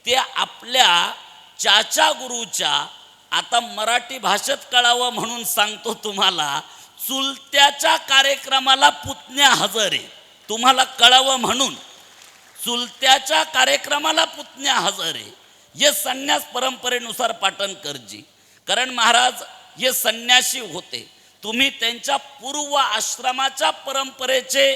ते आपल्या चाचा गुरुच्या, आता मराठी भाषेत कळावं म्हणून सांगतो तुम्हाला, चुलत्याच्या कार्यक्रमाला पुतण्या हजर आहे. तुम्हाला कळावं म्हणून चुलत्याच्या कार्यक्रमाला पुतण्या हजर आहे. हे संन्यास परंपरेनुसार पाटण करजी. कारण महाराज हे संन्यासी होते. तुम्ही त्यांच्या पूर्व आश्रमाच्या परंपरेचे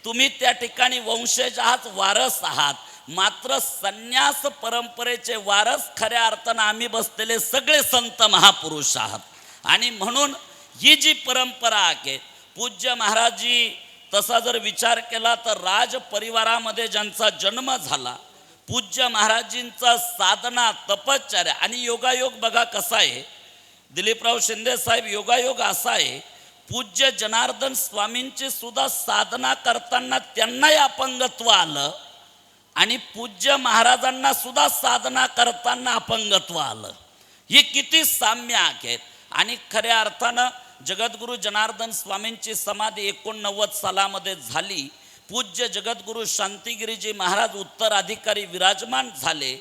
तुम्ही त्या ठिकाणी वंशज आहात, वारस आहात. मात्र संन्यास परंपरेचे वारस खऱ्या अर्थानं आम्ही बसलेले सगळे संत महापुरुष आहात. आणि म्हणून ही जी परंपरा आहे, पूज्य महाराजजी तसा जर विचार केला तर राज परिवारामध्ये ज्यांचा जन्म झाला, पूज्य महाराजींचा साधना, तपश्चर्या आणि योगायोग बघा कसा आहे. दिलीपराव शिंदे साहेब, योगायोग असा आहे, पूज्य जनार्दन स्वामींची सुद्धा साधना करताना त्यांनाही अपंगत्व आलं आणि पूज्य महाराजांना सुद्धा साधना करताना अपंगत्व आलं. हे किती साम्य आहेत. आणि खऱ्या अर्थानं जगद्गुरु जनार्दन स्वामींची समाधी 89 सालामध्ये झाली. पूज्य जगद्गुरु शांतिगिरीजी महाराज उत्तराधिकारी विराजमान झाले.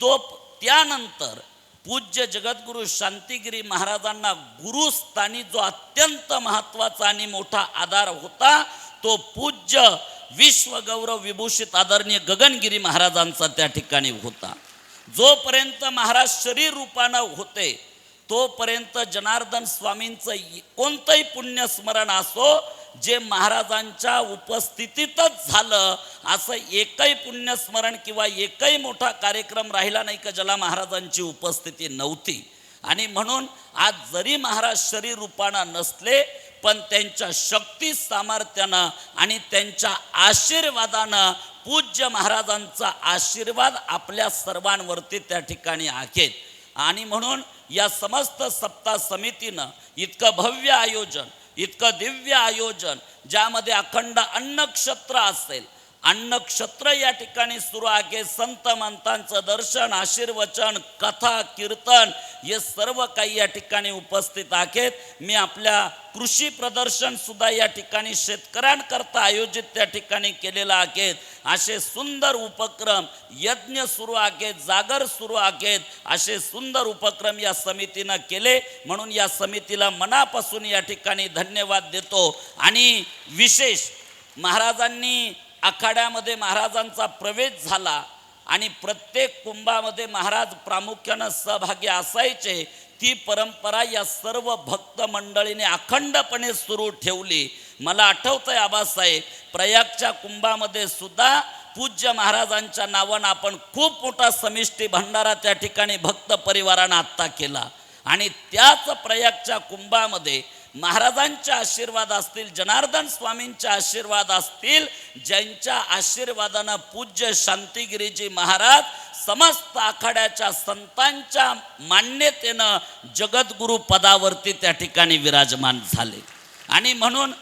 त्यानंतर पूज्य जगद्गुरु शांतिगिरी महाराजांना गुरुस्थानी जो अत्यंत महत्त्वाचा आणि मोठा आधार होता, तो पूज्य विश्वगौरव विभूषित आदरणीय गगनगिरी महाराजांचा त्या ठिकाणी होता. जोपर्यंत महाराज शरीर रूपानं होते तोपर्यंत जनार्दन स्वामींचं कोणतंही पुण्यस्मरण असो जे महाराजांच्या उपस्थितीतच झालं, असं एकही पुण्यस्मरण किंवा एकही मोठा कार्यक्रम राहिला नाही का ज्याला महाराजांची उपस्थिती नव्हती. आणि म्हणून आज जरी महाराज शरीर रूपानं नसले, पण त्यांच्या शक्ती सामर्थ्यानं आणि त्यांच्या आशीर्वादानं पूज्य महाराजांचा आशीर्वाद आपल्या सर्वांवरती त्या ठिकाणी आहेत. आणि म्हणून या समस्त सप्ताह समितीनं इतकं भव्य आयोजन, इतकं दिव्य आयोजन, ज्यामध्ये अखंड अन्नक्षत्र असेल, अन्नक्षत्र या ठिकाणी सुरू आहे. संत मंतांचं दर्शन, आशीर्वचन, कथा, कीर्तन हे सर्व काही या ठिकाणी उपस्थित आहेत. मी आपल्या कृषी प्रदर्शन सुद्धा या ठिकाणी शेतकऱ्यांकरता आयोजित त्या ठिकाणी केलेलं आहेत. असे सुंदर उपक्रम, यज्ञ सुरू आहेत, जागर सुरू आहेत, असे सुंदर उपक्रम या समितीनं केले. म्हणून या समितीला मनापासून या ठिकाणी धन्यवाद देतो. आणि विशेष महाराजांनी आखाड्यामध्ये महाराजांचा प्रवेश झाला आणि प्रत्येक कुंभामध्ये महाराज प्रामुख्यानं सहभागी असायचे. ती परंपरा या सर्व भक्त मंडळीने अखंडपणे सुरू ठेवली. मला आठवतंय आबासाहेब, प्रयागच्या कुंभामध्ये सुद्धा पूज्य महाराजांच्या नावानं आपण खूप मोठा समिष्टी भंडारा त्या ठिकाणी भक्त परिवारानं आत्ता केला. आणि त्याच प्रयागच्या कुंभामध्ये महाराजांचे आशीर्वाद असतील, जनार्दन स्वामींचे आशीर्वाद असतील, ज्यांच्या आशीर्वादानं पूज्य शांतिगिरीजी महाराज समस्त आखाड्याच्या संतांच्या मान्यतेनं जगद्गुरु पदावरती त्या ठिकाणी विराजमान झाले. आणि म्हणून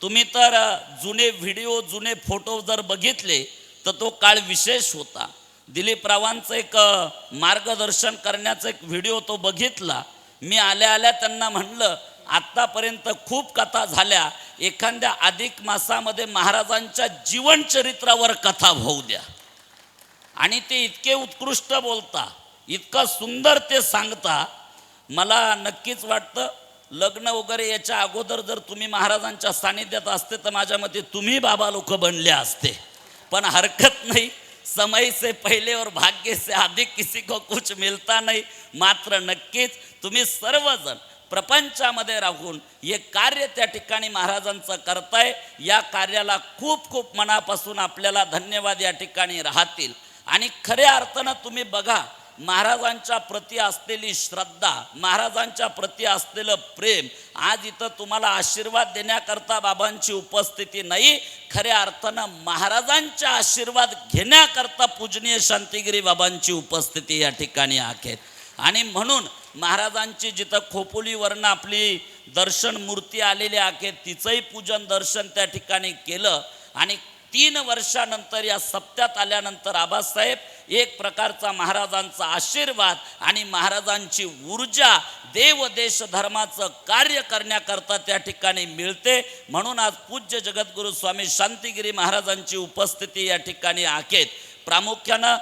तुम्ही तर जुने व्हिडिओ, जुने फोटो जर बघितले तर तो काळ विशेष होता. दिलीपरावांचं एक मार्गदर्शन करण्याचा एक व्हिडिओ तो बघितला. मी आल्या आल्या त्यांना म्हणलं, आत्तापर्यंत खूप कथा झाल्या, एखाद्या अधिक मासामध्ये महाराजांच्या जीवनचरित्रावर कथा होऊ द्या. आणि ते इतके उत्कृष्ट बोलता, इतकं सुंदर ते सांगता. मला नक्कीच वाटतं लग्न वगैरे याच्या अगोदर जर तुम्ही महाराजांच्या सानिध्यात असते तर माझ्या मते तुम्ही बाबा लोक बनले असते. पण हरकत नाही, समय से पहले और भाग्य से अधिक किसी को कुछ मिलता नहीं. मात्र नक्कीच तुम्ही सर्वजण प्रपंचामध्ये राहून हे कार्य त्या ठिकाणी महाराजांचं करताय. या कार्याला खूप खूप मनापासून आपल्याला धन्यवाद या ठिकाणी राहतील. आणि खऱ्या अर्थानं तुम्ही बघा, महाराजांच्या प्रती असलेली श्रद्धा, महाराजांच्या प्रती असलेलं प्रेम, आज इथं तुम्हाला आशीर्वाद देण्याकरता बाबांची उपस्थिती नाही, खऱ्या अर्थानं महाराजांचा आशीर्वाद घेण्याकरता पूजनीय शांतिगिरी बाबांची उपस्थिती या ठिकाणी आहे. आणि म्हणून महाराजांची जिथं खोपोलीवरनं आपली दर्शन मूर्ती आलेली आहे तिचंही पूजन दर्शन त्या ठिकाणी केलं. आणि 3 वर्षानंतर या सप्त्यात आल्यानंतर आबासाहेब एक प्रकारचा महाराजांचा आशीर्वाद आणि महाराजांची ऊर्जा देव देश धर्माचं कार्य करण्याकरता त्या ठिकाणी मिळते. म्हणून आज पूज्य जगद्गुरु स्वामी शांतिगिरी महाराजांची उपस्थिती या ठिकाणी आहे. प्रामुख्यानं